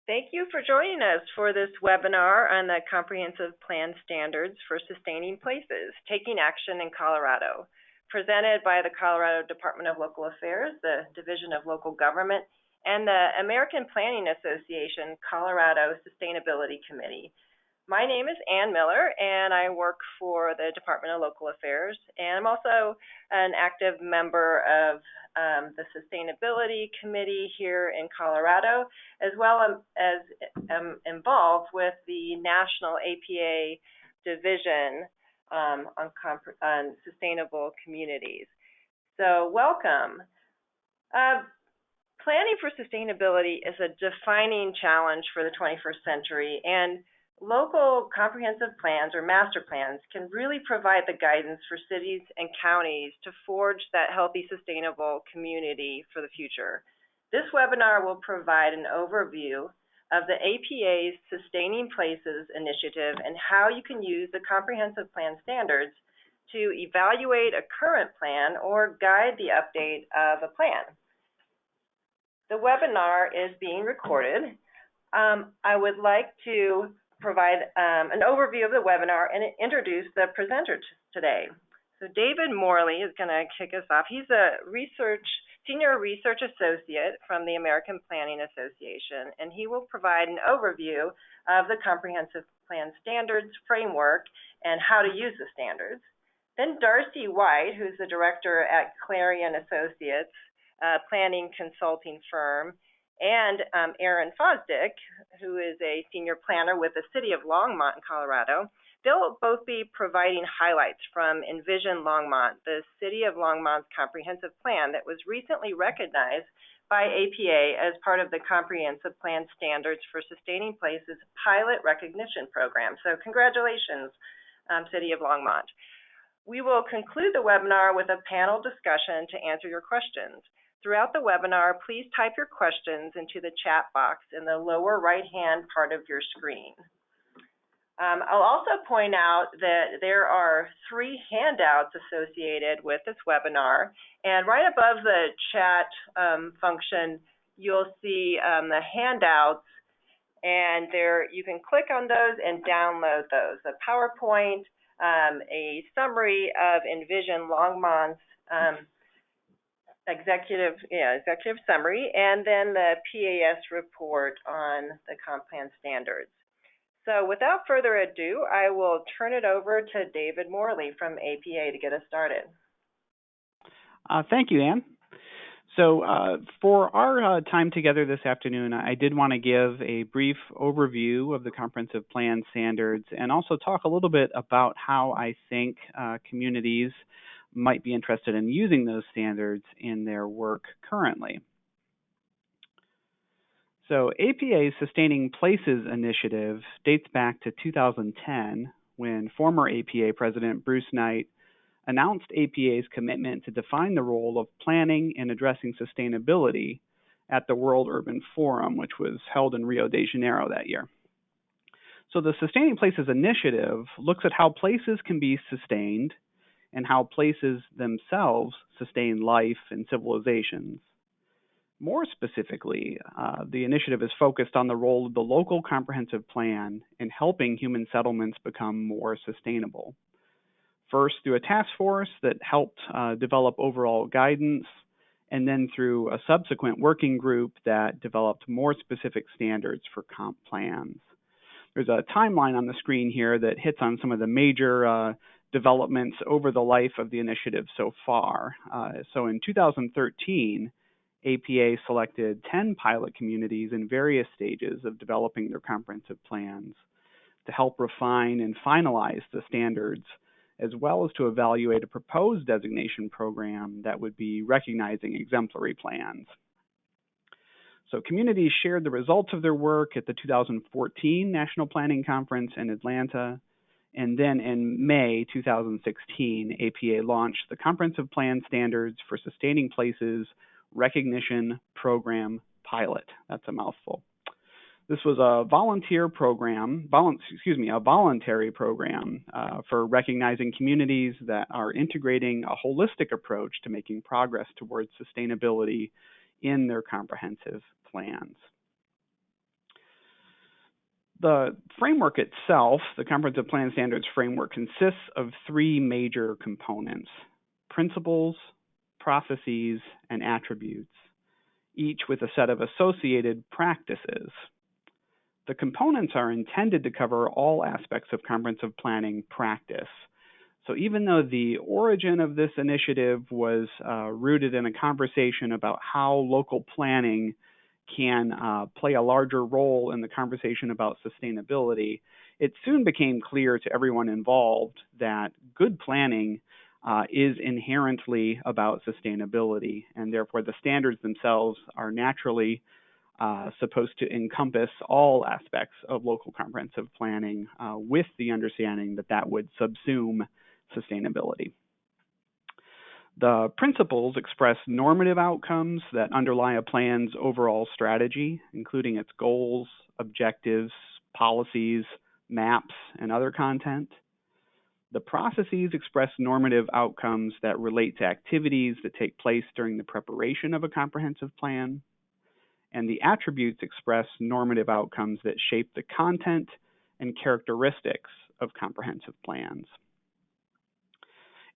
Thank you for joining us for this webinar on the Comprehensive Plan Standards for Sustaining Places, Taking Action in Colorado, presented by the Colorado Department of Local Affairs, the Division of Local Government, and the American Planning Association Colorado Sustainability Committee. My name is Ann Miller, and I work for the Department of Local Affairs, and I'm also an active member of the Sustainability Committee here in Colorado, as well as involved with the National APA Division on Sustainable Communities. So welcome. Planning for sustainability is a defining challenge for the 21st century, and local comprehensive plans or master plans can really provide the guidance for cities and counties to forge that healthy, sustainable community for the future. This webinar will provide an overview of the APA's Sustaining Places initiative and how you can use the comprehensive plan standards to evaluate a current plan or guide the update of a plan. The webinar is being recorded. I would like to provide an overview of the webinar and introduce the presenter today. So David Morley is going to kick us off. He's a senior research associate from the American Planning Association, and he will provide an overview of the Comprehensive Plan Standards framework and how to use the standards. Then Darcy White, who's the director at Clarion Associates, planning consulting firm, and Aaron Fosdick, who is a senior planner with the City of Longmont in Colorado. They'll both be providing highlights from Envision Longmont, the City of Longmont's comprehensive plan that was recently recognized by APA as part of the Comprehensive Plan Standards for Sustaining Places pilot recognition program. So congratulations, City of Longmont. We will conclude the webinar with a panel discussion to answer your questions. Throughout the webinar, please type your questions into the chat box in the lower right-hand part of your screen. I'll also point out that there are 3 handouts associated with this webinar, and right above the chat function, you'll see the handouts, and there you can click on those and download those. A PowerPoint, a summary of Envision Longmont's executive summary, and then the PAS report on the comp plan standards. So without further ado, I will turn it over to David Morley from APA to get us started. Thank you, Ann. So for our time together this afternoon, I did want to give a brief overview of the comprehensive plan standards and also talk a little bit about how I think communities might be interested in using those standards in their work currently. So APA's Sustaining Places initiative dates back to 2010 when former APA President Bruce Knight announced APA's commitment to define the role of planning and addressing sustainability at the World Urban Forum, which was held in Rio de Janeiro that year. So the Sustaining Places initiative looks at how places can be sustained and how places themselves sustain life and civilizations. More specifically, the initiative is focused on the role of the local comprehensive plan in helping human settlements become more sustainable. First, through a task force that helped develop overall guidance, and then through a subsequent working group that developed more specific standards for comp plans. There's a timeline on the screen here that hits on some of the major developments over the life of the initiative so far. So in 2013, APA selected 10 pilot communities in various stages of developing their comprehensive plans to help refine and finalize the standards, as well as to evaluate a proposed designation program that would be recognizing exemplary plans. So communities shared the results of their work at the 2014 National Planning Conference in Atlanta. And then in May 2016, APA launched the Comprehensive Plan Standards for Sustaining Places Recognition Program Pilot. That's a mouthful. This was a voluntary program for recognizing communities that are integrating a holistic approach to making progress towards sustainability in their comprehensive plans. The framework itself, the Comprehensive Plan Standards Framework, consists of three major components: principles, processes, and attributes, each with a set of associated practices. The components are intended to cover all aspects of comprehensive planning practice. So even though the origin of this initiative was rooted in a conversation about how local planning can play a larger role in the conversation about sustainability, it soon became clear to everyone involved that good planning is inherently about sustainability, and therefore the standards themselves are naturally supposed to encompass all aspects of local comprehensive planning with the understanding that that would subsume sustainability. The principles express normative outcomes that underlie a plan's overall strategy, including its goals, objectives, policies, maps, and other content. The processes express normative outcomes that relate to activities that take place during the preparation of a comprehensive plan. And the attributes express normative outcomes that shape the content and characteristics of comprehensive plans.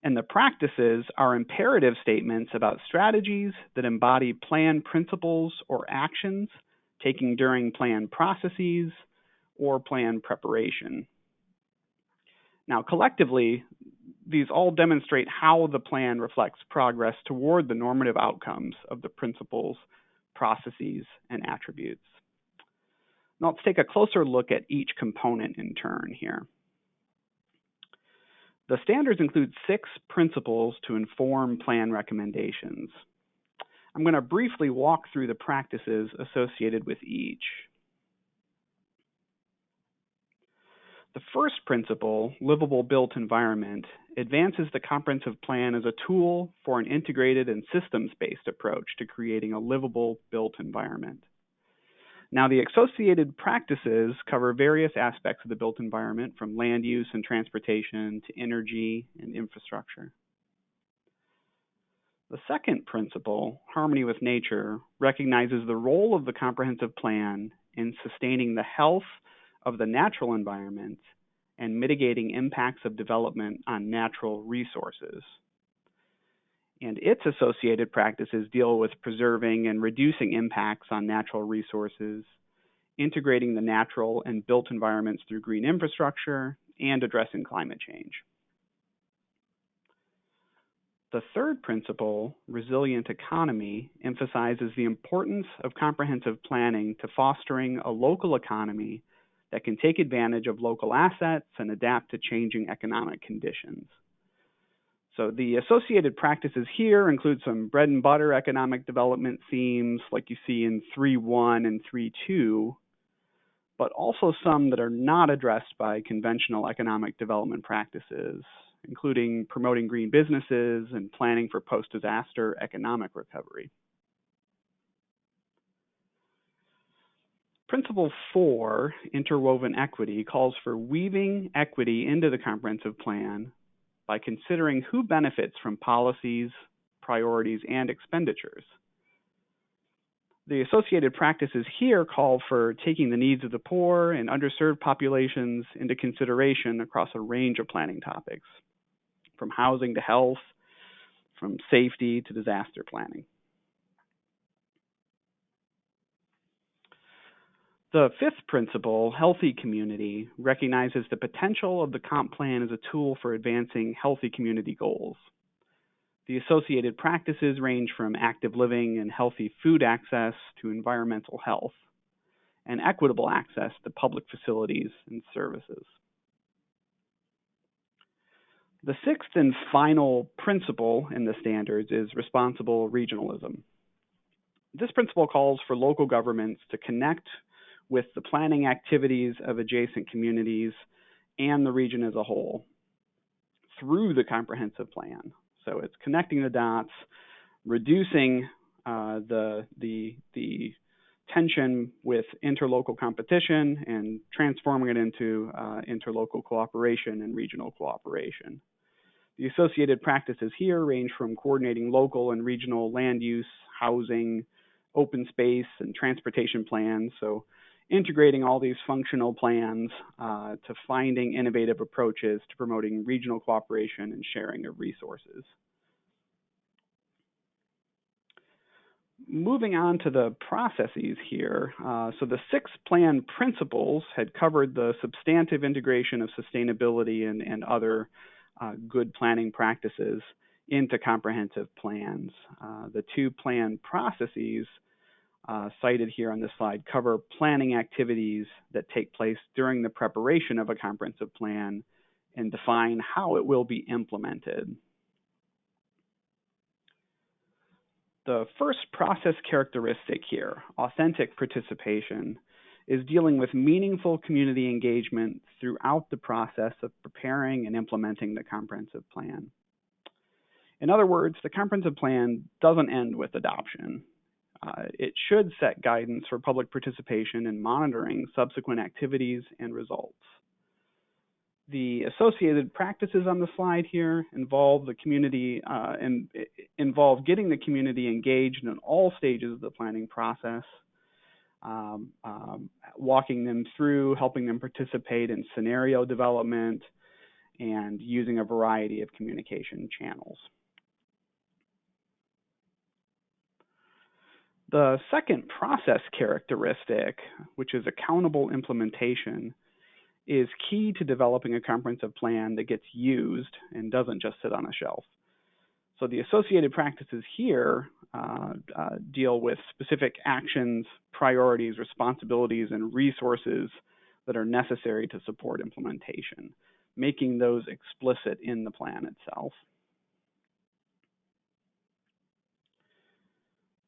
And the practices are imperative statements about strategies that embody plan principles or actions taken during plan processes or plan preparation. Now, collectively, these all demonstrate how the plan reflects progress toward the normative outcomes of the principles, processes, and attributes. Now, let's take a closer look at each component in turn here. The standards include 6 principles to inform plan recommendations. I'm going to briefly walk through the practices associated with each. The first principle, livable built environment, advances the comprehensive plan as a tool for an integrated and systems-based approach to creating a livable built environment. Now, the associated practices cover various aspects of the built environment, from land use and transportation to energy and infrastructure. The second principle, harmony with nature, recognizes the role of the comprehensive plan in sustaining the health of the natural environment and mitigating impacts of development on natural resources. And its associated practices deal with preserving and reducing impacts on natural resources, integrating the natural and built environments through green infrastructure, and addressing climate change. The third principle, resilient economy, emphasizes the importance of comprehensive planning to fostering a local economy that can take advantage of local assets and adapt to changing economic conditions. So the associated practices here include some bread and butter economic development themes like you see in 3.1 and 3.2, but also some that are not addressed by conventional economic development practices, including promoting green businesses and planning for post-disaster economic recovery. Principle 4, interwoven equity, calls for weaving equity into the comprehensive plan by considering who benefits from policies, priorities, and expenditures. The associated practices here call for taking the needs of the poor and underserved populations into consideration across a range of planning topics, from housing to health, from safety to disaster planning. The fifth principle, healthy community, recognizes the potential of the comp plan as a tool for advancing healthy community goals. The associated practices range from active living and healthy food access to environmental health, and equitable access to public facilities and services. The sixth and final principle in the standards is responsible regionalism. This principle calls for local governments to connect with the planning activities of adjacent communities and the region as a whole through the comprehensive plan. So it's connecting the dots, reducing the tension with interlocal competition and transforming it into interlocal cooperation and regional cooperation. The associated practices here range from coordinating local and regional land use, housing, open space, and transportation plans. So integrating all these functional plans to finding innovative approaches to promoting regional cooperation and sharing of resources. Moving on to the processes here, so the 6 plan principles had covered the substantive integration of sustainability and other good planning practices into comprehensive plans. The 2 plan processes cited here on this slide cover planning activities that take place during the preparation of a comprehensive plan and define how it will be implemented. The first process characteristic here, authentic participation, is dealing with meaningful community engagement throughout the process of preparing and implementing the comprehensive plan. In other words, the comprehensive plan doesn't end with adoption. It should set guidance for public participation in monitoring subsequent activities and results. The associated practices on the slide here involve the community and involve getting the community engaged in all stages of the planning process, walking them through, helping them participate in scenario development, and using a variety of communication channels. The second process characteristic, which is accountable implementation, is key to developing a comprehensive plan that gets used and doesn't just sit on a shelf. So the associated practices here deal with specific actions, priorities, responsibilities, and resources that are necessary to support implementation, making those explicit in the plan itself.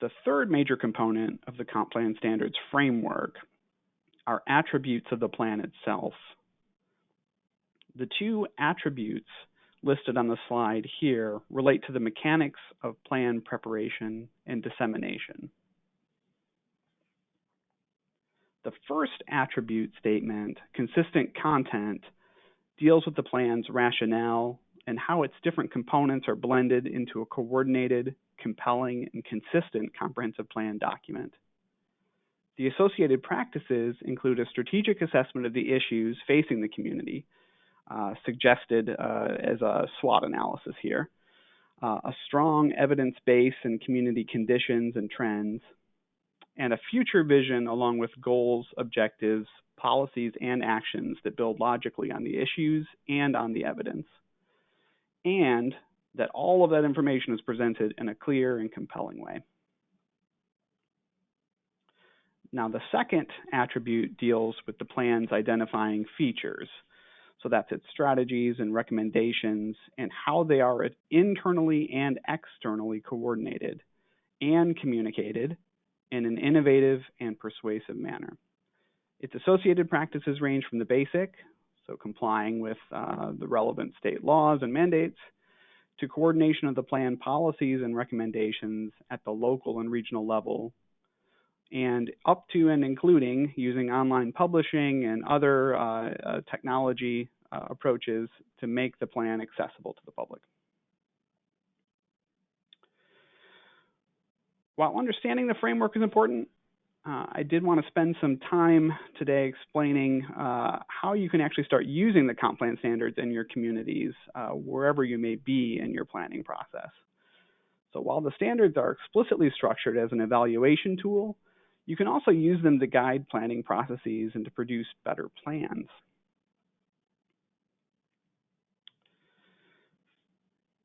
The third major component of the Comp Plan Standards framework are attributes of the plan itself. The 2 attributes listed on the slide here relate to the mechanics of plan preparation and dissemination. The first attribute statement, consistent content, deals with the plan's rationale and how its different components are blended into a coordinated, compelling, and consistent comprehensive plan document. The associated practices include a strategic assessment of the issues facing the community, suggested as a SWOT analysis here, a strong evidence base in community conditions and trends, and a future vision along with goals, objectives, policies, and actions that build logically on the issues and on the evidence, and that all of that information is presented in a clear and compelling way. Now, the second attribute deals with the plan's identifying features. So that's its strategies and recommendations and how they are internally and externally coordinated and communicated in an innovative and persuasive manner. Its associated practices range from the basic, so complying with the relevant state laws and mandates, to coordination of the plan policies and recommendations at the local and regional level, and up to and including using online publishing and other technology approaches to make the plan accessible to the public. While understanding the framework is important, I did want to spend some time today explaining how you can actually start using the Comp Plan Standards in your communities, wherever you may be in your planning process. So while the standards are explicitly structured as an evaluation tool, you can also use them to guide planning processes and to produce better plans.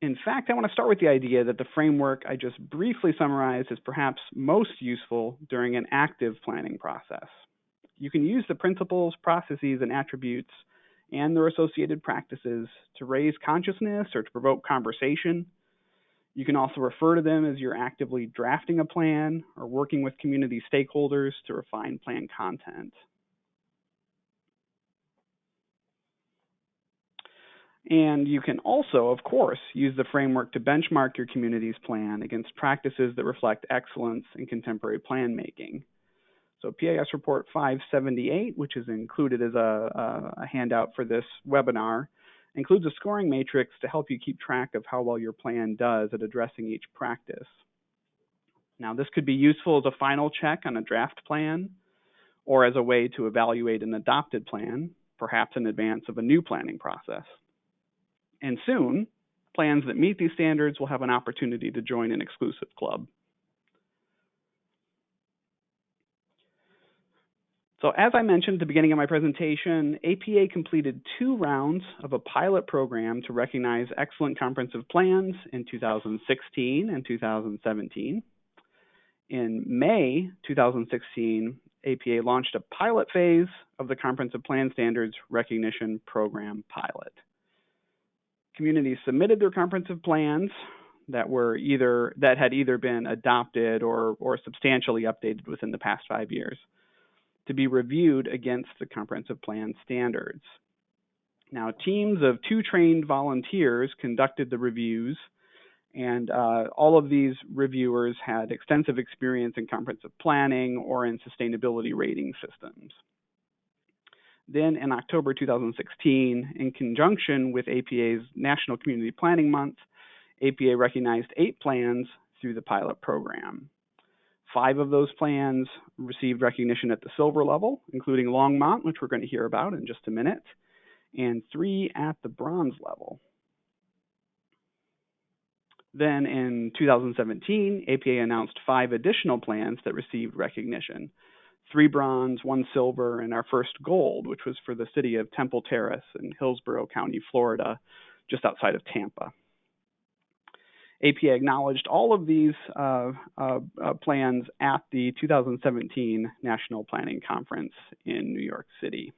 In fact, I want to start with the idea that the framework I just briefly summarized is perhaps most useful during an active planning process. You can use the principles, processes, and attributes and their associated practices to raise consciousness or to provoke conversation. You can also refer to them as you're actively drafting a plan or working with community stakeholders to refine plan content. And you can also, of course, use the framework to benchmark your community's plan against practices that reflect excellence in contemporary plan making. So PAS Report 578, which is included as a handout for this webinar, includes a scoring matrix to help you keep track of how well your plan does at addressing each practice. Now, this could be useful as a final check on a draft plan, or as a way to evaluate an adopted plan, perhaps in advance of a new planning process. And soon, plans that meet these standards will have an opportunity to join an exclusive club. So as I mentioned at the beginning of my presentation, APA completed 2 rounds of a pilot program to recognize excellent comprehensive plans in 2016 and 2017. In May 2016, APA launched a pilot phase of the Comprehensive Plan Standards Recognition Program pilot. Communities submitted their comprehensive plans that had either been adopted or substantially updated within the past 5 years to be reviewed against the comprehensive plan standards. Now, teams of 2 trained volunteers conducted the reviews, and all of these reviewers had extensive experience in comprehensive planning or in sustainability rating systems. Then in October 2016, in conjunction with APA's National Community Planning Month, APA recognized 8 plans through the pilot program. 5 of those plans received recognition at the silver level, including Longmont, which we're going to hear about in just a minute, and 3 at the bronze level. Then in 2017, APA announced 5 additional plans that received recognition: 3 bronze, 1 silver, and our first gold, which was for the city of Temple Terrace in Hillsborough County, Florida, just outside of Tampa. APA acknowledged all of these plans at the 2017 National Planning Conference in New York City.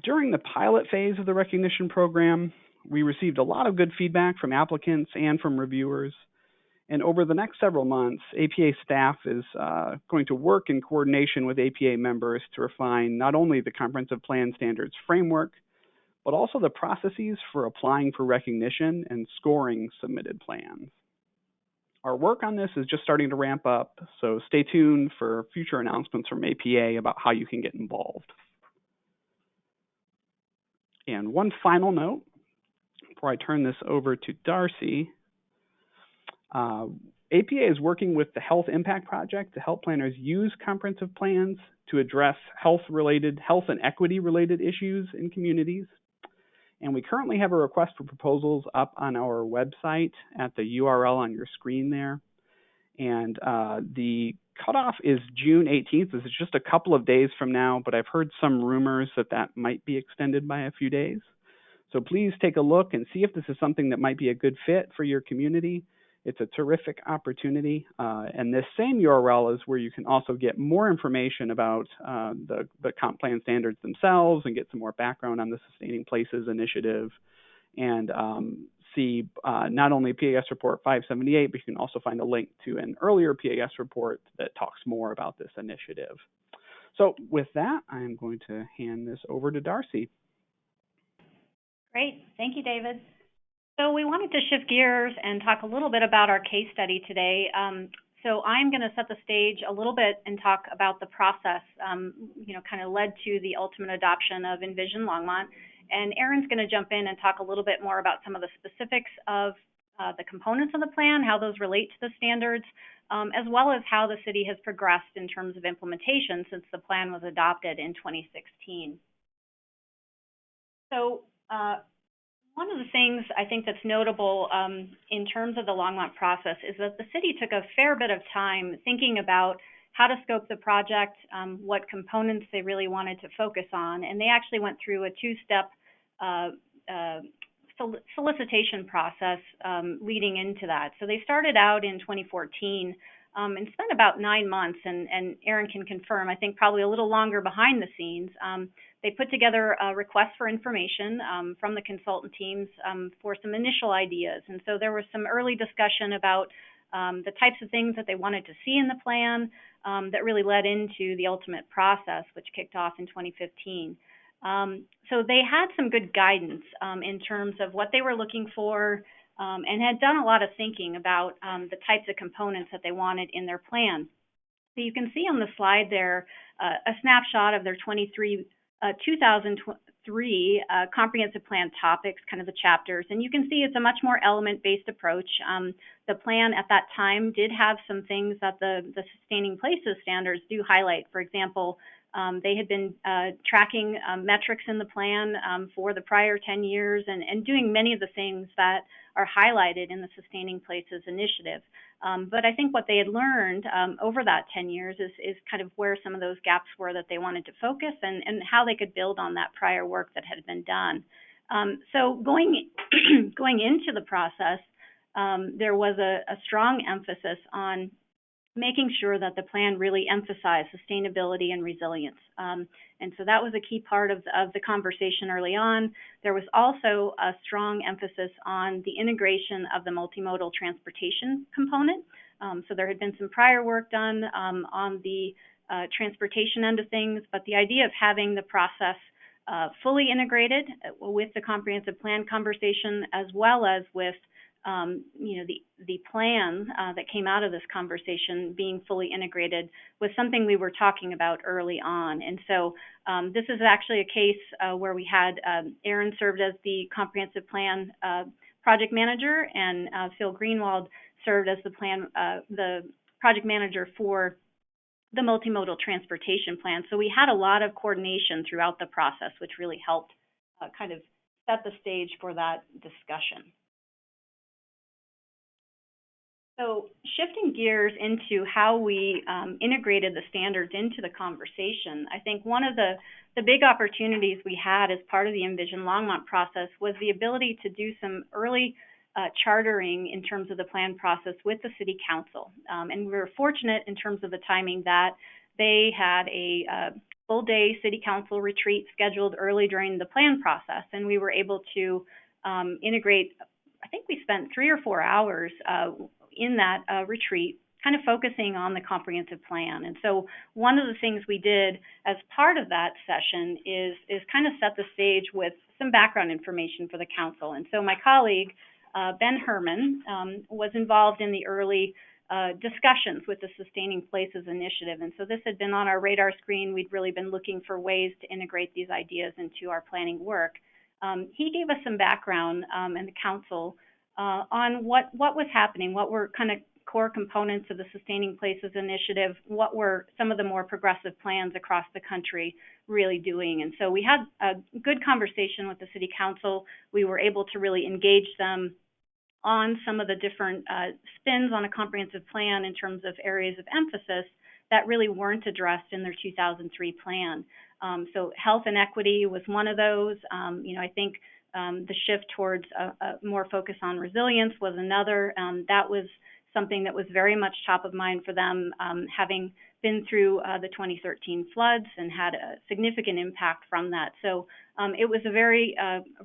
During the pilot phase of the recognition program, we received a lot of good feedback from applicants and from reviewers. And over the next several months, APA staff is going to work in coordination with APA members to refine not only the Comprehensive Plan Standards framework, but also the processes for applying for recognition and scoring submitted plans. Our work on this is just starting to ramp up, so stay tuned for future announcements from APA about how you can get involved. And one final note before I turn this over to Darcy. APA is working with the Health Impact Project to help planners use comprehensive plans to address health and equity-related issues in communities. And we currently have a request for proposals up on our website at the URL on your screen there. And the cutoff is June 18th. This is just a couple of days from now, but I've heard some rumors that might be extended by a few days. So please take a look and see if this is something that might be a good fit for your community. It's a terrific opportunity. And this same URL is where you can also get more information about the comp plan standards themselves and get some more background on the Sustaining Places initiative and see not only PAS Report 578, but you can also find a link to an earlier PAS report that talks more about this initiative. So with that, I'm going to hand this over to Darcy. Great. Thank you, David. So we wanted to shift gears and talk a little bit about our case study today. So I'm going to set the stage a little bit and talk about the process, kind of led to the ultimate adoption of Envision Longmont. And Erin's going to jump in and talk a little bit more about some of the specifics of the components of the plan, how those relate to the standards, as well as how the city has progressed in terms of implementation since the plan was adopted in 2016. So one of the things I think that's notable in terms of the Longmont process is that the city took a fair bit of time thinking about how to scope the project, what components they really wanted to focus on, and they actually went through a 2-step solicitation process leading into that. So they started out in 2014 and spent about 9 months, and Erin can confirm, I think probably a little longer behind the scenes. They put together a request for information from the consultant teams for some initial ideas. And so there was some early discussion about the types of things that they wanted to see in the plan that really led into the ultimate process, which kicked off in 2015. So they had some good guidance in terms of what they were looking for and had done a lot of thinking about the types of components that they wanted in their plan. So you can see on the slide there a snapshot of their 2003 three comprehensive plan topics, kind of the chapters, and you can see it's a much more element-based approach. The plan at that time did have some things that the Sustaining Places standards do highlight. For example, they had been tracking metrics in the plan for the prior 10 years and doing many of the things that are highlighted in the Sustaining Places initiative. But I think what they had learned over that 10 years is kind of where some of those gaps were that they wanted to focus and how they could build on that prior work that had been done. So going into the process, there was a strong emphasis on making sure that the plan really emphasized sustainability and resilience. And so that was a key part of the conversation early on. There was also a strong emphasis on the integration of the multimodal transportation component. So there had been some prior work done on the transportation end of things, but the idea of having the process fully integrated with the comprehensive plan conversation, as well as with the plan that came out of this conversation being fully integrated, was something we were talking about early on. And so this is actually a case where we had Erin served as the comprehensive plan project manager, and Phil Greenwald served as the project manager for the multimodal transportation plan. So we had a lot of coordination throughout the process, which really helped kind of set the stage for that discussion. So shifting gears into how we integrated the standards into the conversation, I think one of the big opportunities we had as part of the Envision Longmont process was the ability to do some early chartering in terms of the plan process with the City Council. And we were fortunate in terms of the timing that they had a full-day City Council retreat scheduled early during the plan process, and we were able to integrate. I think we spent 3 or 4 hours in that retreat, kind of focusing on the comprehensive plan. And so one of the things we did as part of that session is kind of set the stage with some background information for the council. And so my colleague, Ben Herman, was involved in the early discussions with the Sustaining Places initiative. And so this had been on our radar screen. We'd really been looking for ways to integrate these ideas into our planning work. He gave us some background and the council on what was happening, what were kind of core components of the Sustaining Places initiative, what were some of the more progressive plans across the country really doing. And so we had a good conversation with the City Council. We were able to really engage them on some of the different spins on a comprehensive plan in terms of areas of emphasis that really weren't addressed in their 2003 plan. So health and equity was one of those. I think the shift towards a more focus on resilience was another. That was something that was very much top of mind for them, having been through the 2013 floods and had a significant impact from that. So it was a very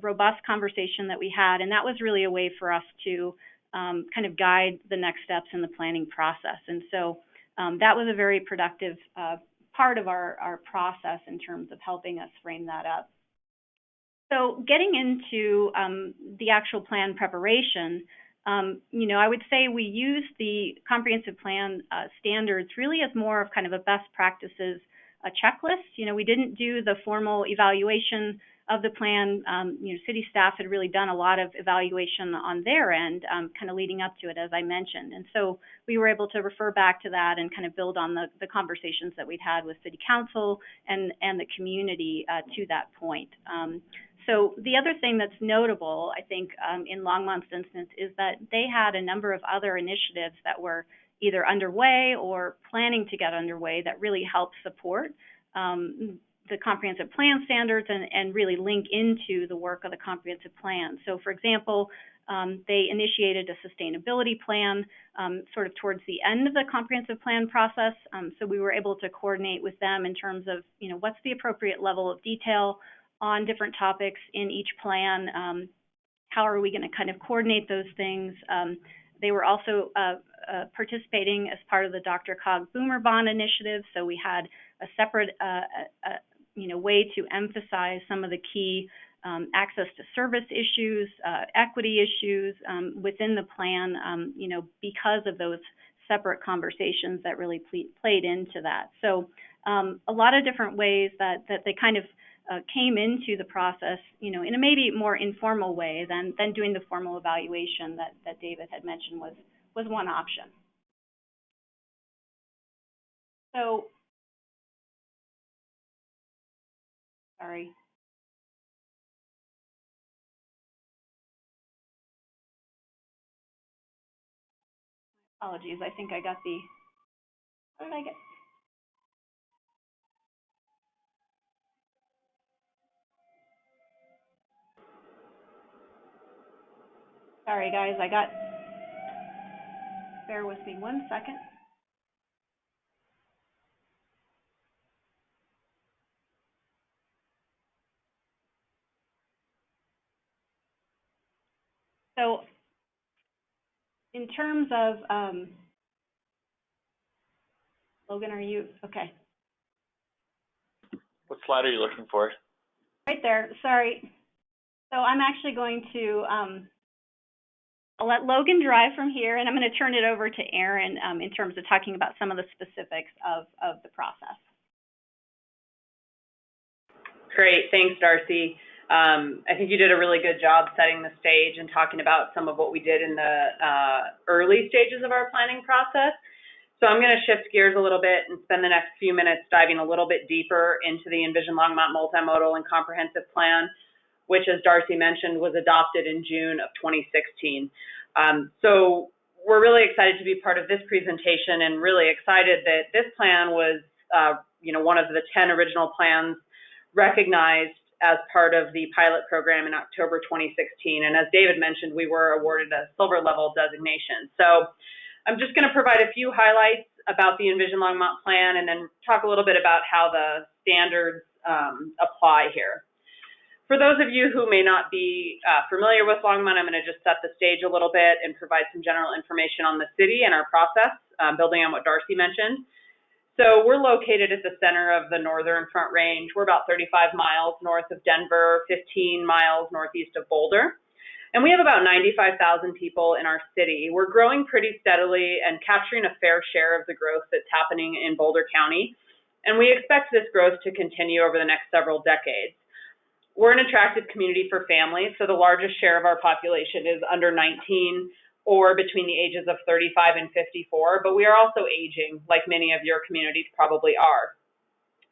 robust conversation that we had, and that was really a way for us to kind of guide the next steps in the planning process. And so that was a very productive part of our process in terms of helping us frame that up. So getting into the actual plan preparation, I would say we use the comprehensive plan standards really as more of kind of a best practices checklist. We didn't do the formal evaluation of the plan. City staff had really done a lot of evaluation on their end, kind of leading up to it, as I mentioned. And so we were able to refer back to that and kind of build on the conversations that we'd had with City Council and the community to that point. So the other thing that's notable, I think, in Longmont's instance, is that they had a number of other initiatives that were either underway or planning to get underway that really helped support the comprehensive plan standards and really link into the work of the comprehensive plan. So, for example, they initiated a sustainability plan sort of towards the end of the comprehensive plan process. So we were able to coordinate with them in terms of, what's the appropriate level of detail on different topics in each plan. How are we going to kind of coordinate those things? They were also participating as part of the DRCOG Boomer Bond initiative. So we had a separate way to emphasize some of the key access to service issues, equity issues within the plan, because of those separate conversations that really played into that. So a lot of different ways that they kind of came into the process, in a maybe more informal way than doing the formal evaluation that David had mentioned was one option. So, sorry. Apologies, I think I got the, how did I get? Sorry guys, bear with me 1 second. So, in terms of, Logan, are you, okay. What slide are you looking for? Right there, sorry. So I'm actually going to, I'll let Logan drive from here, and I'm going to turn it over to Aaron in terms of talking about some of the specifics of the process. Great, thanks, Darcy. I think you did a really good job setting the stage and talking about some of what we did in the early stages of our planning process. So I'm going to shift gears a little bit and spend the next few minutes diving a little bit deeper into the Envision Longmont Multimodal and Comprehensive Plan, which, as Darcy mentioned, was adopted in June of 2016. So we're really excited to be part of this presentation and really excited that this plan was, one of the 10 original plans recognized as part of the pilot program in October 2016. And as David mentioned, we were awarded a silver level designation. So I'm just going to provide a few highlights about the Envision Longmont plan and then talk a little bit about how the standards apply here. For those of you who may not be familiar with Longmont, I'm going to just set the stage a little bit and provide some general information on the city and our process, building on what Darcy mentioned. So we're located at the center of the Northern Front Range. We're about 35 miles north of Denver, 15 miles northeast of Boulder. And we have about 95,000 people in our city. We're growing pretty steadily and capturing a fair share of the growth that's happening in Boulder County. And we expect this growth to continue over the next several decades. We're an attractive community for families, so the largest share of our population is under 19 or between the ages of 35 and 54, but we are also aging, like many of your communities probably are.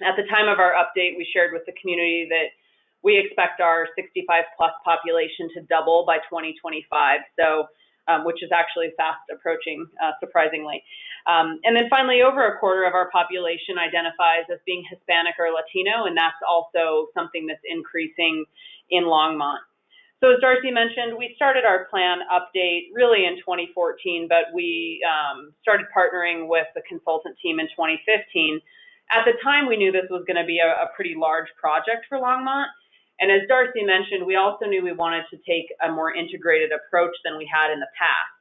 At the time of our update, we shared with the community that we expect our 65 plus population to double by 2025, so which is actually fast approaching, surprisingly. And then finally, over a quarter of our population identifies as being Hispanic or Latino, and that's also something that's increasing in Longmont. So as Darcy mentioned, we started our plan update really in 2014, but we started partnering with the consultant team in 2015. At the time, we knew this was going to be a pretty large project for Longmont. And as Darcy mentioned, we also knew we wanted to take a more integrated approach than we had in the past.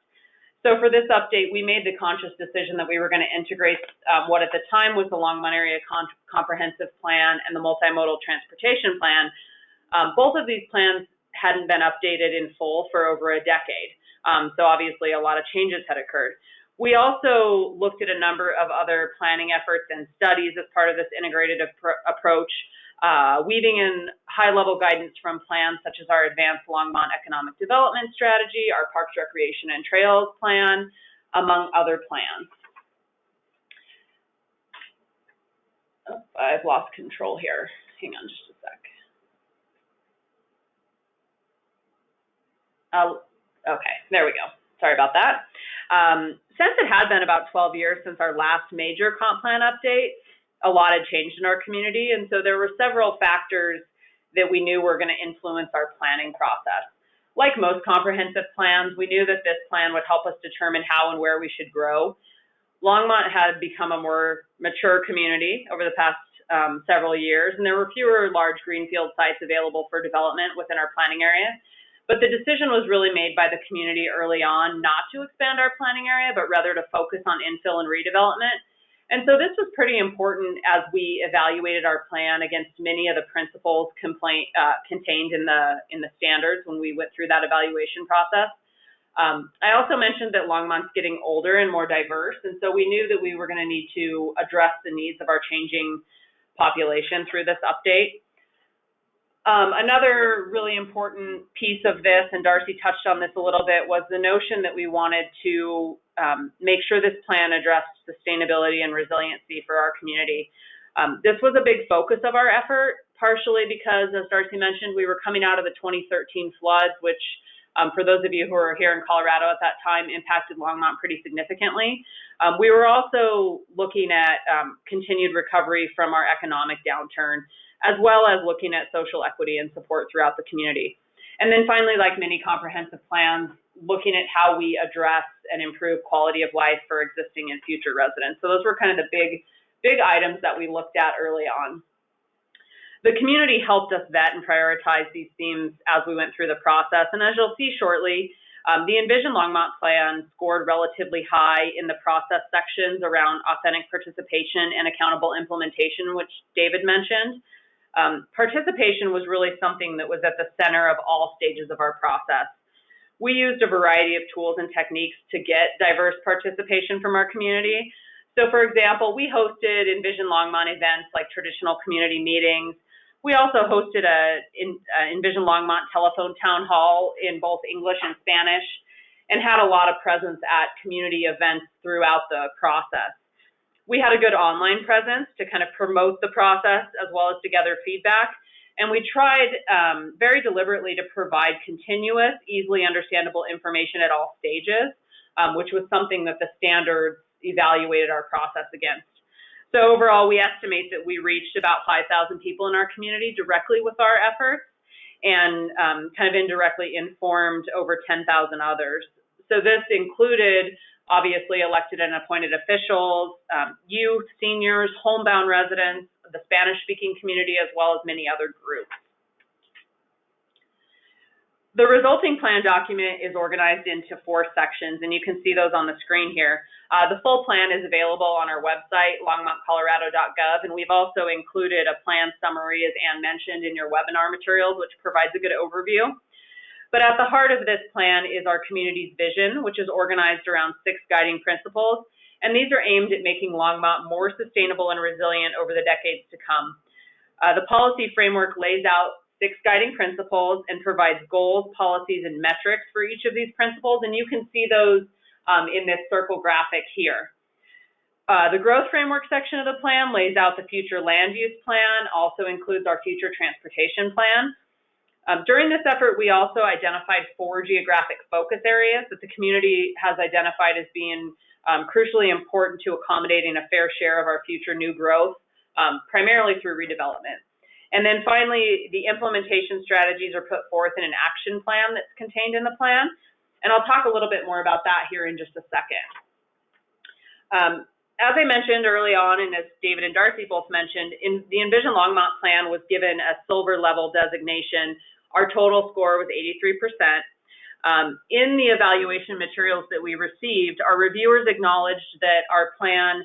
So for this update, we made the conscious decision that we were going to integrate what at the time was the Longmont Area Comprehensive Plan and the Multimodal Transportation Plan. Both of these plans hadn't been updated in full for over a decade. So obviously a lot of changes had occurred. We also looked at a number of other planning efforts and studies as part of this integrated approach, weaving in high-level guidance from plans such as our Advanced Longmont Economic Development Strategy, our Parks, Recreation, and Trails Plan, among other plans. Oh, I've lost control here. Hang on just a sec. Okay, there we go. Sorry about that. Since it had been about 12 years since our last major comp plan update, a lot had changed in our community, and so there were several factors that we knew were going to influence our planning process. Like most comprehensive plans, we knew that this plan would help us determine how and where we should grow. Longmont had become a more mature community over the past several years, and there were fewer large greenfield sites available for development within our planning area. But the decision was really made by the community early on not to expand our planning area, but rather to focus on infill and redevelopment. And so this was pretty important as we evaluated our plan against many of the principles contained in the standards when we went through that evaluation process. I also mentioned that Longmont's getting older and more diverse, and so we knew that we were going to need to address the needs of our changing population through this update. Another really important piece of this, and Darcy touched on this a little bit, was the notion that we wanted to make sure this plan addressed sustainability and resiliency for our community. This was a big focus of our effort, partially because, as Darcy mentioned, we were coming out of the 2013 floods, which, for those of you who were here in Colorado at that time, impacted Longmont pretty significantly. We were also looking at continued recovery from our economic downturn, as well as looking at social equity and support throughout the community. And then finally, like many comprehensive plans, looking at how we address and improve quality of life for existing and future residents. So those were kind of the big items that we looked at early on. The community helped us vet and prioritize these themes as we went through the process. And as you'll see shortly, the Envision Longmont plan scored relatively high in the process sections around authentic participation and accountable implementation, which David mentioned. Participation was really something that was at the center of all stages of our process. We used a variety of tools and techniques to get diverse participation from our community. So for example, we hosted Envision Longmont events like traditional community meetings. We also hosted a Envision Longmont telephone town hall in both English and Spanish, and had a lot of presence at community events throughout the process. We had a good online presence to kind of promote the process as well as to gather feedback. And we tried very deliberately to provide continuous, easily understandable information at all stages, which was something that the standards evaluated our process against. So overall, we estimate that we reached about 5,000 people in our community directly with our efforts, and kind of indirectly informed over 10,000 others. So this included obviously elected and appointed officials, youth, seniors, homebound residents, the Spanish-speaking community, as well as many other groups. The resulting plan document is organized into 4 sections, and you can see those on the screen here. The full plan is available on our website, longmontcolorado.gov, and we've also included a plan summary, as Ann mentioned, in your webinar materials, which provides a good overview. But at the heart of this plan is our community's vision, which is organized around 6 guiding principles, and these are aimed at making Longmont more sustainable and resilient over the decades to come. The policy framework lays out 6 guiding principles and provides goals, policies, and metrics for each of these principles, and you can see those in this circle graphic here. The growth framework section of the plan lays out the future land use plan, also includes our future transportation plan. During this effort, we also identified 4 geographic focus areas that the community has identified as being crucially important to accommodating a fair share of our future new growth, primarily through redevelopment. And then finally, the implementation strategies are put forth in an action plan that's contained in the plan. And I'll talk a little bit more about that here in just a second. As I mentioned early on, and as David and Darcy both mentioned, the Envision Longmont plan was given a silver level designation. Our total score was 83%. In the evaluation materials that we received, our reviewers acknowledged that our plan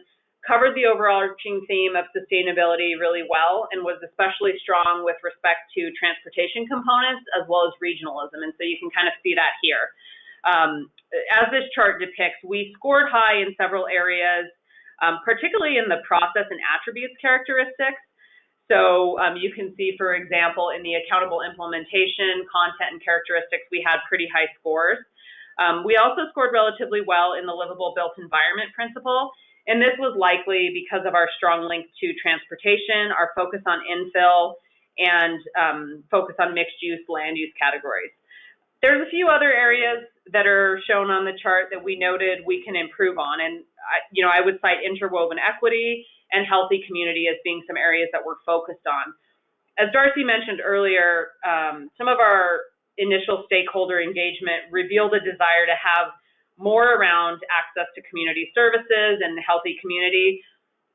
covered the overarching theme of sustainability really well and was especially strong with respect to transportation components as well as regionalism. And so you can kind of see that here. As this chart depicts, we scored high in several areas, particularly in the process and attributes characteristics. So you can see, for example, in the accountable implementation, content, and characteristics, we had pretty high scores. We also scored relatively well in the livable built environment principle, and this was likely because of our strong link to transportation, our focus on infill, and focus on mixed-use land use categories. There's a few other areas that are shown on the chart that we noted we can improve on, and I would cite interwoven equity and healthy community as being some areas that we're focused on. As Darcy mentioned earlier, some of our initial stakeholder engagement revealed a desire to have more around access to community services and healthy community.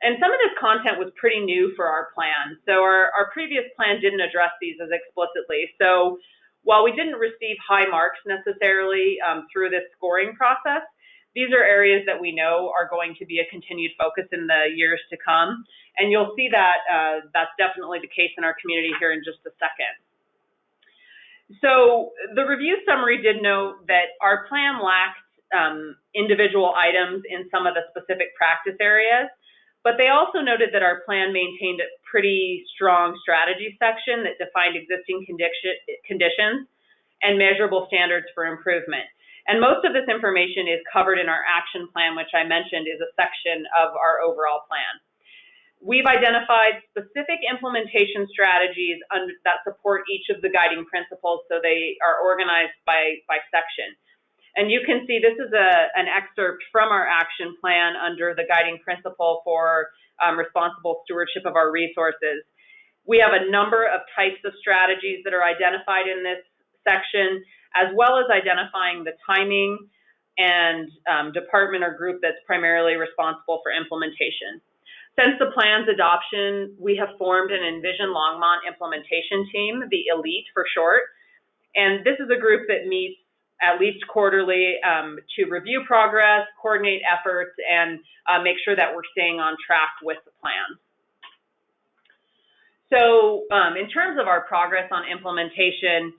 And some of this content was pretty new for our plan. So our previous plan didn't address these as explicitly. So while we didn't receive high marks necessarily through this scoring process, these are areas that we know are going to be a continued focus in the years to come. And you'll see that that's definitely the case in our community here in just a second. So the review summary did note that our plan lacked individual items in some of the specific practice areas, But they also noted that our plan maintained a pretty strong strategy section that defined existing conditions and measurable standards for improvement. And most of this information is covered in our action plan, which I mentioned is a section of our overall plan. We've identified specific implementation strategies that support each of the guiding principles, so they are organized by section. And you can see this is an excerpt from our action plan under the guiding principle for responsible stewardship of our resources. We have a number of types of strategies that are identified in this section, as well as identifying the timing and department or group that's primarily responsible for implementation. Since the plan's adoption, we have formed an Envision Longmont implementation team, the ELITE for short, and this is a group that meets at least quarterly to review progress, coordinate efforts, and make sure that we're staying on track with the plan. So in terms of our progress on implementation,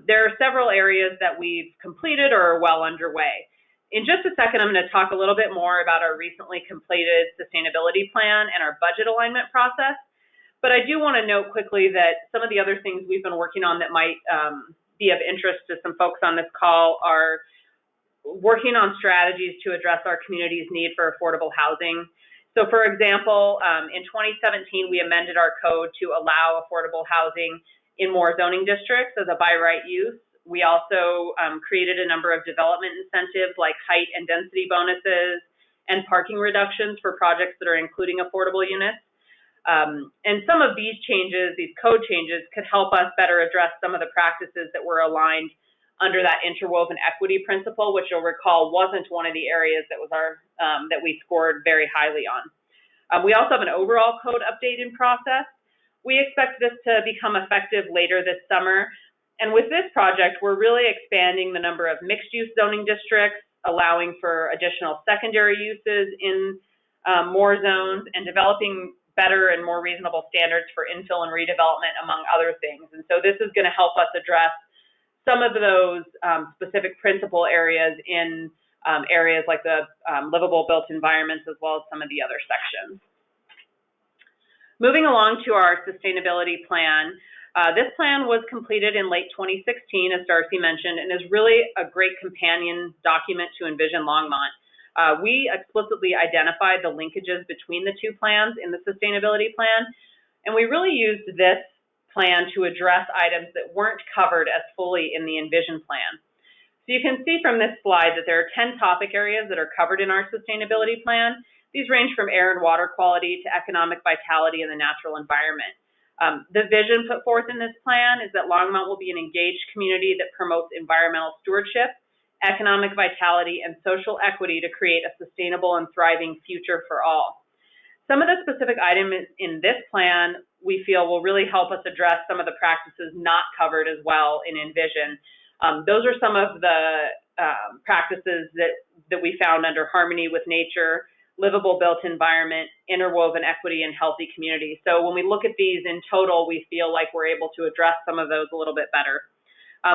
there are several areas that we've completed or are well underway. In just a second, I'm going to talk a little bit more about our recently completed sustainability plan and our budget alignment process. But I do want to note quickly that some of the other things we've been working on that might be of interest to some folks on this call are working on strategies to address our community's need for affordable housing. So for example, in 2017, we amended our code to allow affordable housing in more zoning districts as a by right use. We also created a number of development incentives like height and density bonuses and parking reductions for projects that are including affordable units. And some of these changes, these code changes, could help us better address some of the practices that were aligned under that interwoven equity principle, which you'll recall wasn't one of the areas that was that we scored very highly on. We also have an overall code update in process. We expect this to become effective later this summer. And with this project, we're really expanding the number of mixed-use zoning districts, allowing for additional secondary uses in more zones, and developing better and more reasonable standards for infill and redevelopment, among other things. And so this is going to help us address some of those specific principal areas in areas like the livable built environments, as well as some of the other sections. Moving along to our sustainability plan. This plan was completed in late 2016, as Darcy mentioned, and is really a great companion document to Envision Longmont. We explicitly identified the linkages between the two plans in the sustainability plan, and we really used this plan to address items that weren't covered as fully in the Envision plan. So you can see from this slide that there are 10 topic areas that are covered in our sustainability plan. These range from air and water quality to economic vitality in the natural environment. The vision put forth in this plan is that Longmont will be an engaged community that promotes environmental stewardship, economic vitality, and social equity to create a sustainable and thriving future for all. Some of the specific items in this plan we feel will really help us address some of the practices not covered as well in Envision. Those are some of the practices that we found under harmony with nature, livable built environment, interwoven equity, and healthy communities. So when we look at these in total, we feel like we're able to address some of those a little bit better.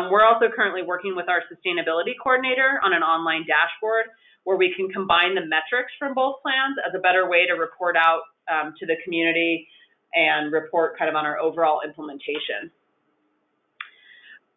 We're also currently working with our sustainability coordinator on an online dashboard where we can combine the metrics from both plans as a better way to report out to the community and report kind of on our overall implementation.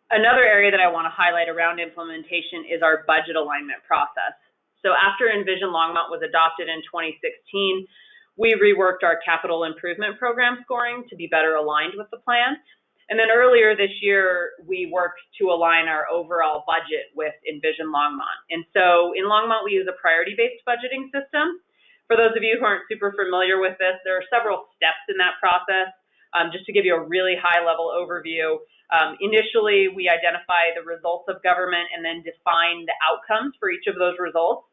Another area that I want to highlight around implementation is our budget alignment process. So after Envision Longmont was adopted in 2016, we reworked our capital improvement program scoring to be better aligned with the plan. And then earlier this year, we worked to align our overall budget with Envision Longmont. And so in Longmont, we use a priority-based budgeting system. For those of you who aren't super familiar with this, there are several steps in that process. Just to give you a really high-level overview, initially, we identify the results of government and then define the outcomes for each of those results.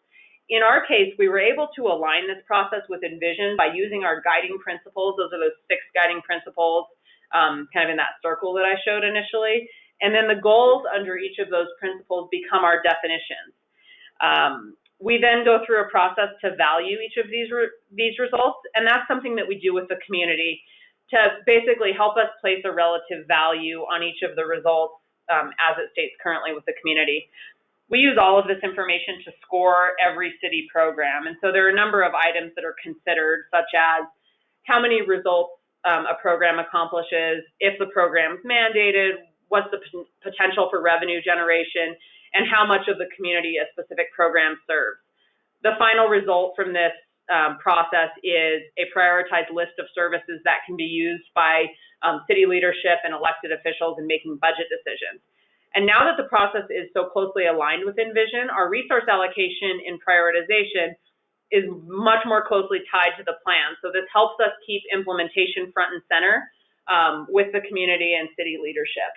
In our case, we were able to align this process with Envision by using our guiding principles. Those are those 6 guiding principles, kind of in that circle that I showed initially. And then the goals under each of those principles become our definitions. We then go through a process to value each of these results, and that's something that we do with the community to basically help us place a relative value on each of the results as it states currently with the community. We use all of this information to score every city program. And so there are a number of items that are considered, such as how many results a program accomplishes, if the program's mandated, what's the potential for revenue generation, and how much of the community a specific program serves. The final result from this process is a prioritized list of services that can be used by city leadership and elected officials in making budget decisions. And now that the process is so closely aligned with Envision, our resource allocation and prioritization is much more closely tied to the plan. So this helps us keep implementation front and center with the community and city leadership.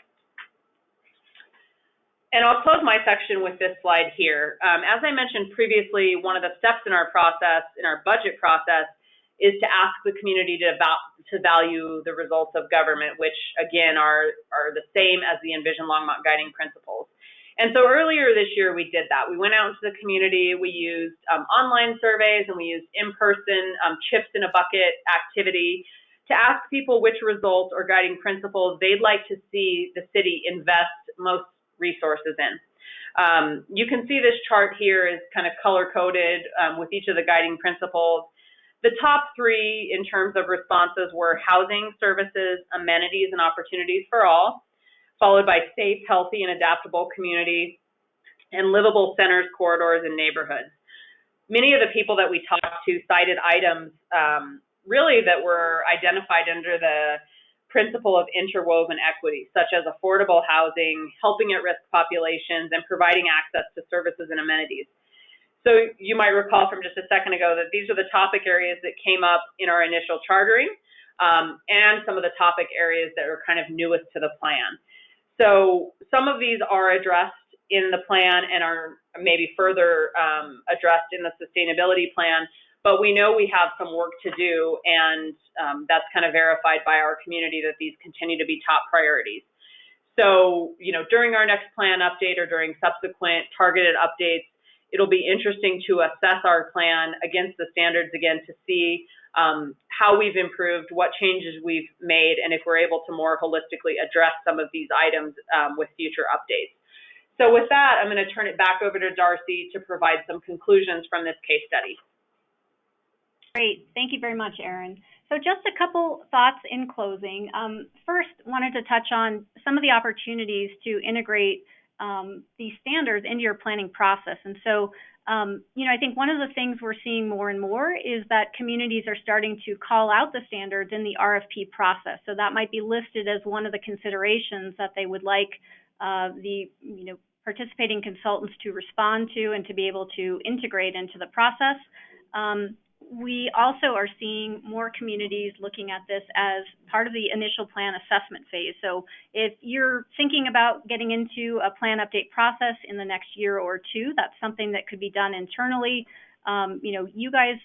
And I'll close my section with this slide here. As I mentioned previously, one of the steps in our process, in our budget process, is to ask the community to value the results of government, which again are the same as the Envision Longmont guiding principles. And so earlier this year we did that. We went out into the community, we used online surveys, and we used in-person chips in a bucket activity to ask people which results or guiding principles they'd like to see the city invest most resources in. You can see this chart here is kind of color-coded with each of the guiding principles. The top three in terms of responses were housing, services, amenities, and opportunities for all, followed by safe, healthy, and adaptable communities, and livable centers, corridors, and neighborhoods. Many of the people that we talked to cited items really that were identified under the principle of interwoven equity, such as affordable housing, helping at-risk populations, and providing access to services and amenities. So you might recall from just a second ago that these are the topic areas that came up in our initial chartering and some of the topic areas that are kind of newest to the plan. So some of these are addressed in the plan and are maybe further addressed in the sustainability plan, but we know we have some work to do, and that's kind of verified by our community that these continue to be top priorities. So, you know, during our next plan update or during subsequent targeted updates, it'll be interesting to assess our plan against the standards again to see how we've improved, what changes we've made, and if we're able to more holistically address some of these items with future updates. So with that, I'm going to turn it back over to Darcy to provide some conclusions from this case study. Great. Thank you very much, Erin. So just a couple thoughts in closing. First, wanted to touch on some of the opportunities to integrate these standards into your planning process. And so, you know, I think one of the things we're seeing more and more is that communities are starting to call out the standards in the RFP process. So that might be listed as one of the considerations that they would like the, you know, participating consultants to respond to and to be able to integrate into the process. We also are seeing more communities looking at this as part of the initial plan assessment phase. So if you're thinking about getting into a plan update process in the next year or two, that's something that could be done internally. You know, you guys,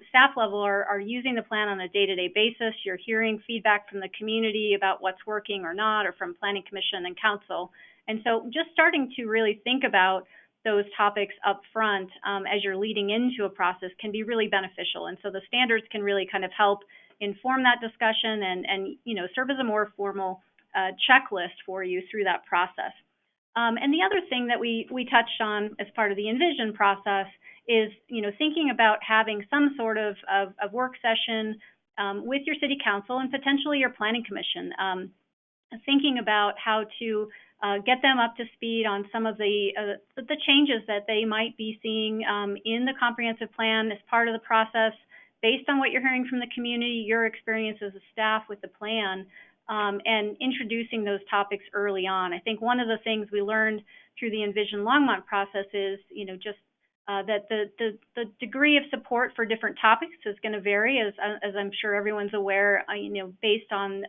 staff level, are using the plan on a day-to-day basis. You're hearing feedback from the community about what's working or not, or from Planning Commission and Council. And so just starting to really think about those topics up front as you're leading into a process can be really beneficial. And so the standards can really kind of help inform that discussion and you know, serve as a more formal checklist for you through that process. And the other thing that we touched on as part of the Envision process is, you know, thinking about having some sort of work session with your city council and potentially your planning commission, thinking about how to get them up to speed on some of the changes that they might be seeing in the comprehensive plan as part of the process, based on what you're hearing from the community, your experience as a staff with the plan, and introducing those topics early on. I think one of the things we learned through the Envision Longmont process is, you know, just that the degree of support for different topics is going to vary, as I'm sure everyone's aware, you know, based on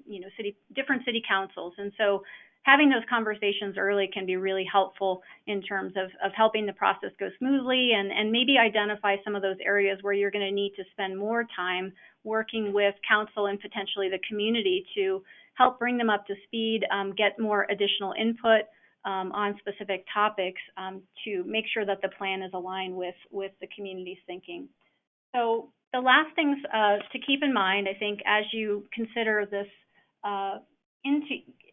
you know, different city councils. And so having those conversations early can be really helpful in terms of helping the process go smoothly, and maybe identify some of those areas where you're going to need to spend more time working with council and potentially the community to help bring them up to speed, get more additional input on specific topics to make sure that the plan is aligned with the community's thinking. So the last things to keep in mind, I think, as you consider this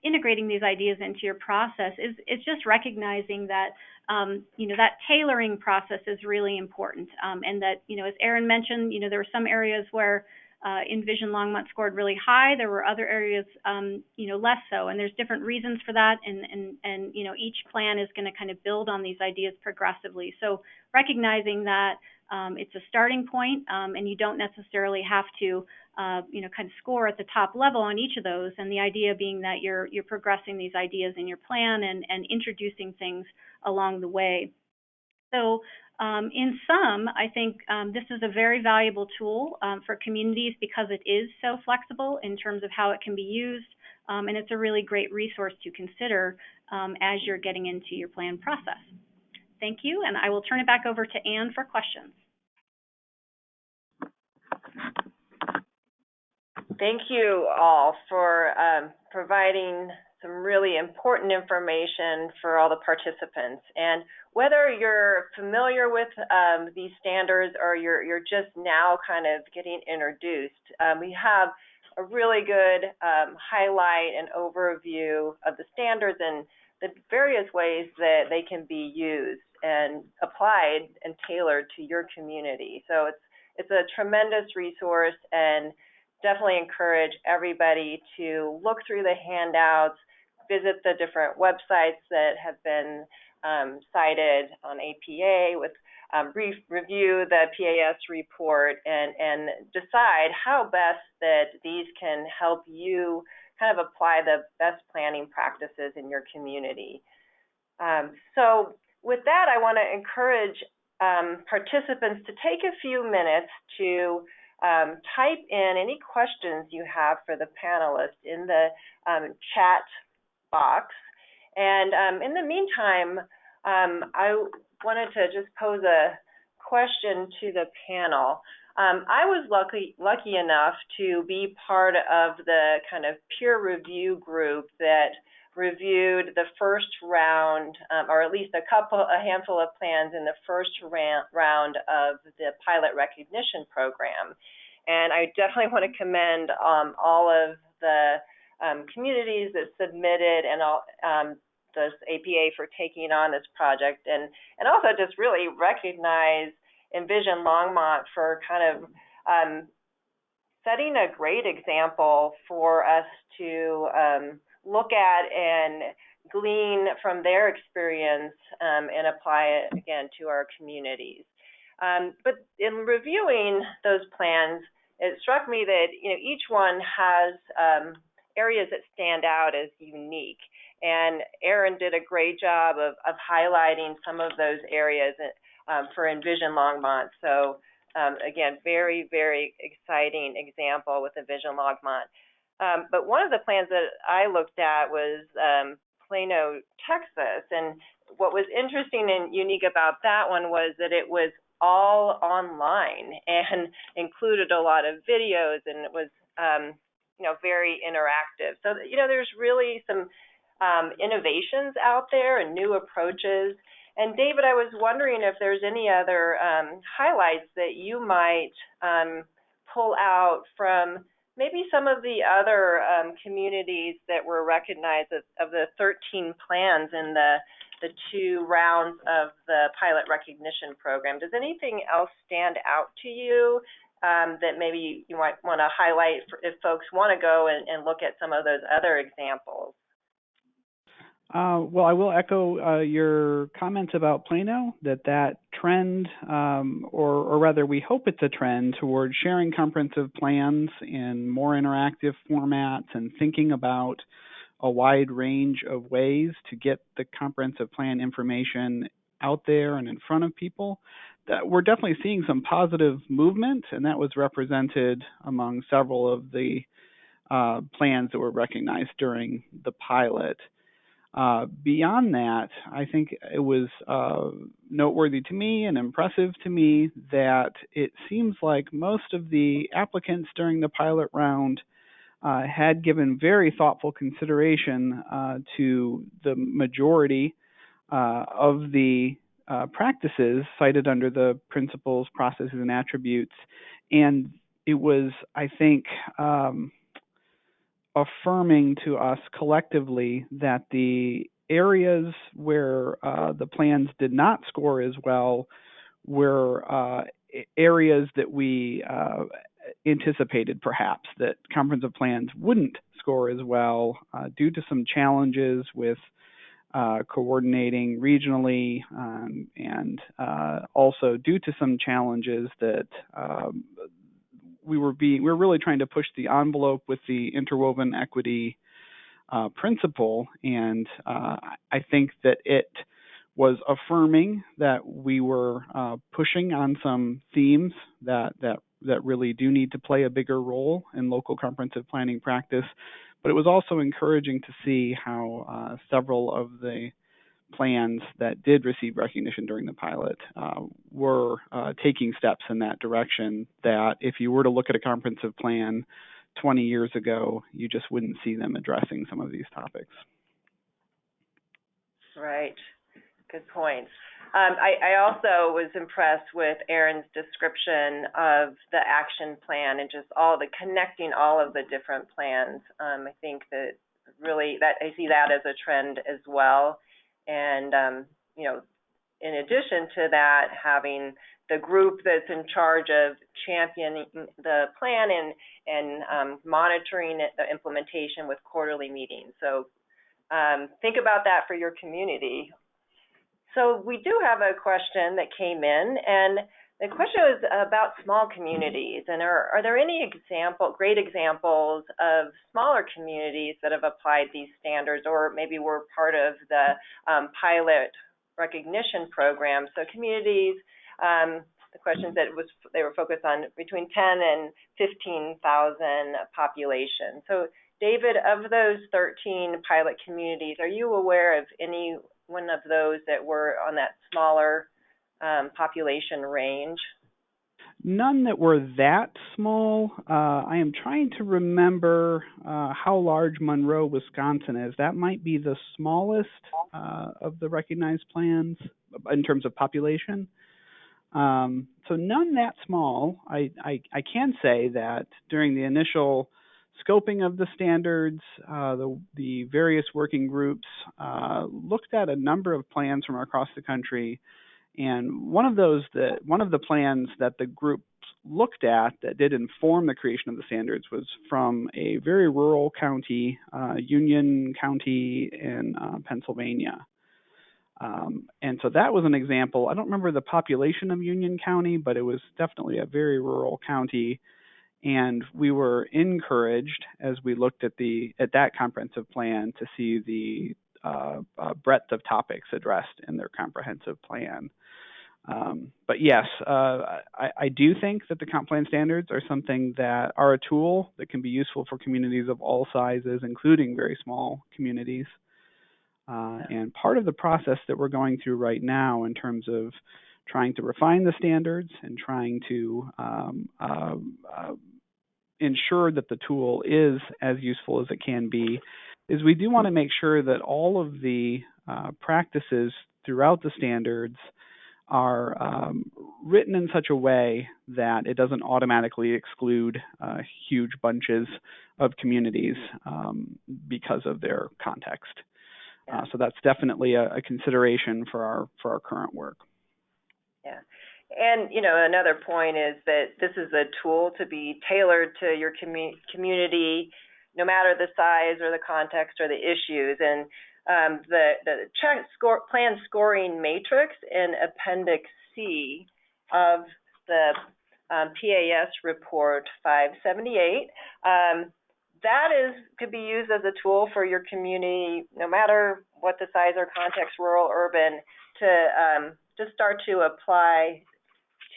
integrating these ideas into your process is just recognizing that that tailoring process is really important, and that as Erin mentioned, there were some areas where Envision Longmont scored really high. There were other areas less so, and there's different reasons for that, and each plan is going to kind of build on these ideas progressively. So recognizing that it's a starting point, and you don't necessarily have to kind of score at the top level on each of those, and the idea being that you're progressing these ideas in your plan and introducing things along the way. So in sum, I think this is a very valuable tool for communities because it is so flexible in terms of how it can be used, and it's a really great resource to consider as you're getting into your plan process. Thank you, and I will turn it back over to Anne for questions. Thank you all for providing some really important information for all the participants. And whether you're familiar with these standards or you're just now kind of getting introduced, we have a really good highlight and overview of the standards and the various ways that they can be used and applied and tailored to your community. So it's a tremendous resource, and definitely encourage everybody to look through the handouts, visit the different websites that have been cited on APA, review the PAS report, and decide how best that these can help you kind of apply the best planning practices in your community. So with that, I want to encourage participants to take a few minutes to type in any questions you have for the panelists in the chat box. And in the meantime, I wanted to just pose a question to the panel. I was lucky enough to be part of the kind of peer review group that reviewed the first round, or at least a handful of plans in the first round of the pilot recognition program. And I definitely want to commend all of the communities that submitted and all the APA for taking on this project, and also just really recognize Envision Longmont for kind of setting a great example for us to look at and glean from their experience and apply it again to our communities. But in reviewing those plans, it struck me that each one has areas that stand out as unique. And Erin did a great job of highlighting some of those areas for Envision Longmont. So again, very, very exciting example with Envision Longmont. But one of the plans that I looked at was Plano, Texas. And what was interesting and unique about that one was that it was all online and included a lot of videos, and it was very interactive. So there's really some innovations out there and new approaches. And David, I was wondering if there's any other highlights that you might pull out from maybe some of the other communities that were recognized of the 13 plans in the 2 rounds of the pilot recognition program. Does anything else stand out to you that maybe you might want to highlight if folks want to go and look at some of those other examples? Well, I will echo your comments about Plano, that trend, or rather we hope it's a trend toward sharing comprehensive plans in more interactive formats and thinking about a wide range of ways to get the comprehensive plan information out there and in front of people. That we're definitely seeing some positive movement, and that was represented among several of the plans that were recognized during the pilot. Beyond that, I think it was noteworthy to me and impressive to me that it seems like most of the applicants during the pilot round had given very thoughtful consideration to the majority of the practices cited under the principles, processes, and attributes. And it was, I think, affirming to us collectively that the areas where the plans did not score as well were areas that we anticipated perhaps that comprehensive plans wouldn't score as well due to some challenges with coordinating regionally and also due to some challenges that we were really trying to push the envelope with the interwoven equity principle, and I think that it was affirming that we were pushing on some themes that really do need to play a bigger role in local comprehensive planning practice. But it was also encouraging to see how several of the plans that did receive recognition during the pilot were taking steps in that direction, that if you were to look at a comprehensive plan 20 years ago, you just wouldn't see them addressing some of these topics. Right. Good point. I also was impressed with Erin's description of the action plan and just connecting all of the different plans. I think that really I see that as a trend as well. And, in addition to that, having the group that's in charge of championing the plan and monitoring the implementation with quarterly meetings. So think about that for your community. So we do have a question that came in, and the question was about small communities. And are there any great examples of smaller communities that have applied these standards, or maybe were part of the pilot recognition program? So communities, the questions that they were focused on between 10 and 15,000 population. So David, of those 13 pilot communities, are you aware of any one of those that were on that smaller population range? None that were that small. I am trying to remember how large Monroe, Wisconsin is. That might be the smallest of the recognized plans in terms of population. So none that small. I can say that during the initial scoping of the standards, the various working groups looked at a number of plans from across the country, and one of the plans that the group looked at that did inform the creation of the standards was from a very rural county, Union County in Pennsylvania. And so that was an example. I don't remember the population of Union County, but it was definitely a very rural county. And we were encouraged as we looked at that comprehensive plan to see the breadth of topics addressed in their comprehensive plan. But yes, I do think that the comp plan standards are something that are a tool that can be useful for communities of all sizes, including very small communities. And part of the process that we're going through right now in terms of trying to refine the standards and trying to ensure that the tool is as useful as it can be is we do want to make sure that all of the practices throughout the standards are written in such a way that it doesn't automatically exclude huge bunches of communities because of their context. So that's definitely a consideration for our current work. Yeah. And, another point is that this is a tool to be tailored to your community, no matter the size or the context or the issues. And the plan scoring matrix in Appendix C of the PAS report 578, that could be used as a tool for your community, no matter what the size or context, rural, urban, to just start to apply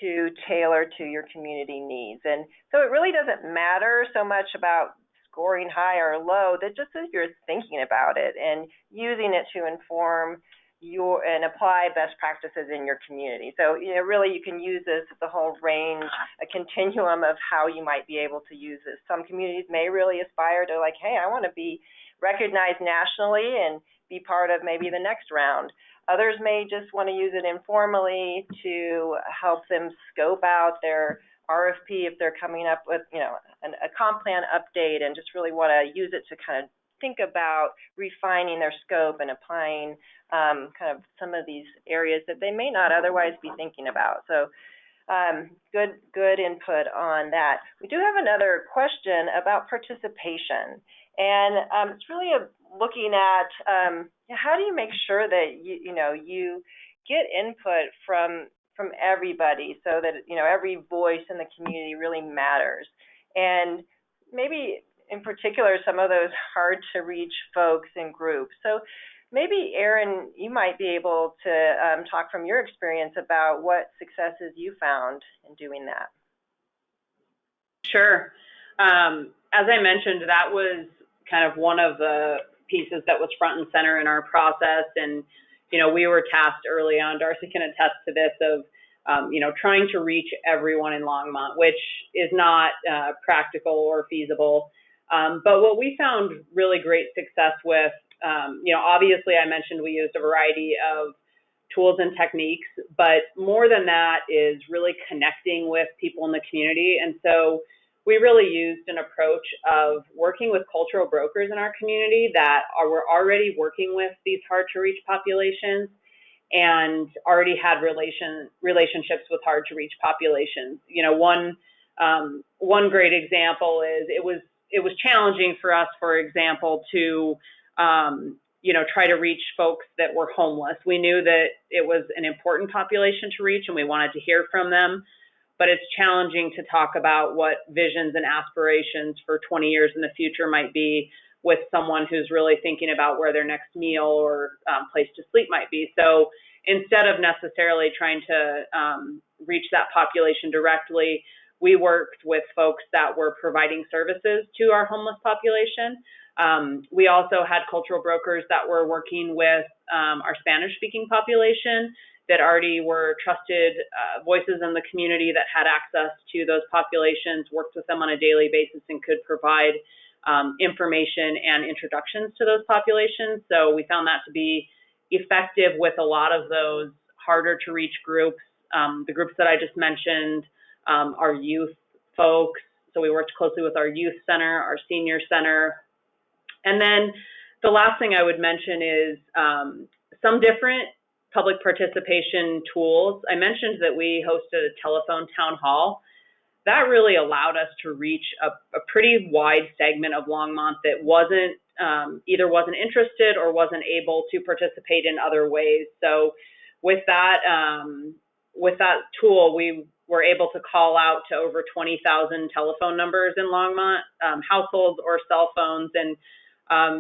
to tailor to your community needs. And so it really doesn't matter so much about scoring high or low, that just as you're thinking about it and using it to inform and apply best practices in your community. So, really you can use this as the whole range, a continuum of how you might be able to use this. Some communities may really aspire to hey, I want to be recognized nationally and be part of maybe the next round. Others may just want to use it informally to help them scope out their RFP if they're coming up with, a comp plan update and just really want to use it to kind of think about refining their scope and applying kind of some of these areas that they may not otherwise be thinking about. So good input on that. We do have another question about participation, and it's really looking at how do you make sure that you get input from everybody so that every voice in the community really matters, and maybe in particular some of those hard to reach folks and groups. So maybe, Erin, you might be able to talk from your experience about what successes you found in doing that. Sure. As I mentioned, that was kind of one of the pieces that was front and center in our process. And, we were tasked early on, Darcy can attest to this, of, trying to reach everyone in Longmont, which is not practical or feasible. But what we found really great success with, obviously I mentioned we used a variety of tools and techniques, but more than that is really connecting with people in the community. And so we really used an approach of working with cultural brokers in our community that were already working with these hard to reach populations and already had relationships with hard to reach populations. One great example is it was challenging for us, for example, to try to reach folks that were homeless. We knew that it was an important population to reach and we wanted to hear from them, but it's challenging to talk about what visions and aspirations for 20 years in the future might be with someone who's really thinking about where their next meal or place to sleep might be. So instead of necessarily trying to reach that population directly, we worked with folks that were providing services to our homeless population. We also had cultural brokers that were working with our Spanish-speaking population that already were trusted voices in the community that had access to those populations, worked with them on a daily basis, and could provide information and introductions to those populations. So we found that to be effective with a lot of those harder to reach groups. The groups that I just mentioned, our youth folks. So we worked closely with our youth center, our senior center. And then the last thing I would mention is some different public participation tools. I mentioned that we hosted a telephone town hall. That really allowed us to reach a pretty wide segment of Longmont that either wasn't interested or wasn't able to participate in other ways. So with that tool, we were able to call out to over 20,000 telephone numbers in Longmont, households or cell phones. And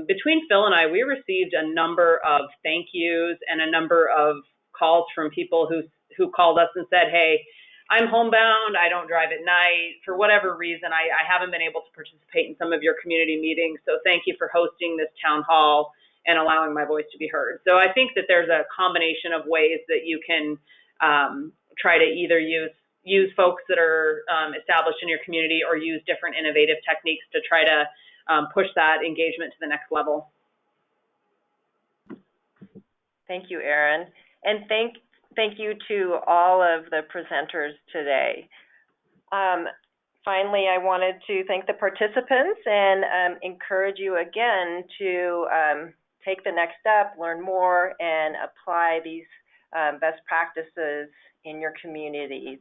between Phil and I, we received a number of thank yous and a number of calls from people who called us and said, hey, I'm homebound, I don't drive at night. For whatever reason, I haven't been able to participate in some of your community meetings. So thank you for hosting this town hall and allowing my voice to be heard. So I think that there's a combination of ways that you can try to either use folks that are established in your community or use different innovative techniques to try to push that engagement to the next level. Thank you, Erin. And thank you to all of the presenters today. Finally, I wanted to thank the participants and encourage you again to take the next step, learn more, and apply these best practices in your communities.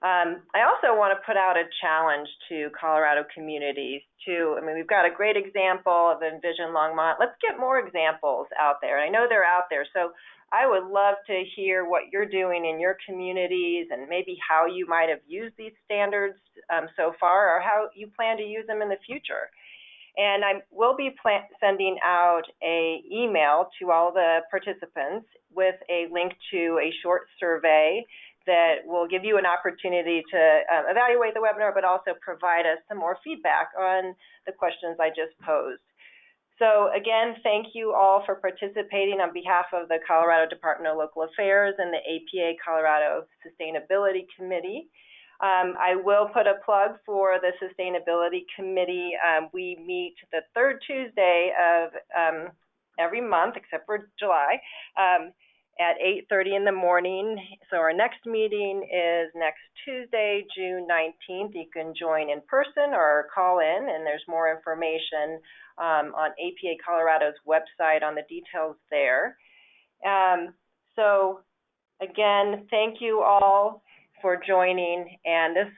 I also want to put out a challenge to Colorado communities we've got a great example of Envision Longmont. Let's get more examples out there. I know they're out there, so I would love to hear what you're doing in your communities and maybe how you might have used these standards so far or how you plan to use them in the future. And I will be sending out an email to all the participants with a link to a short survey that will give you an opportunity to evaluate the webinar, but also provide us some more feedback on the questions I just posed. So again, thank you all for participating on behalf of the Colorado Department of Local Affairs and the APA Colorado Sustainability Committee. I will put a plug for the Sustainability Committee. We meet the third Tuesday of every month, except for July. at 8:30 in the morning. So our next meeting is next Tuesday, June 19th. You can join in person or call in, and there's more information on APA Colorado's website on the details there. So again, thank you all for joining, and this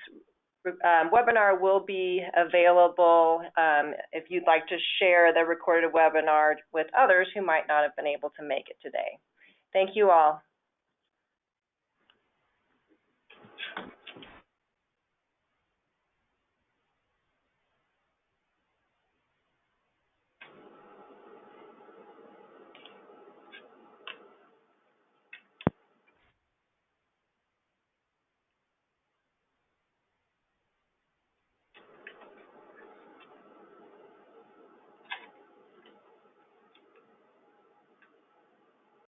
webinar will be available if you'd like to share the recorded webinar with others who might not have been able to make it today. Thank you all.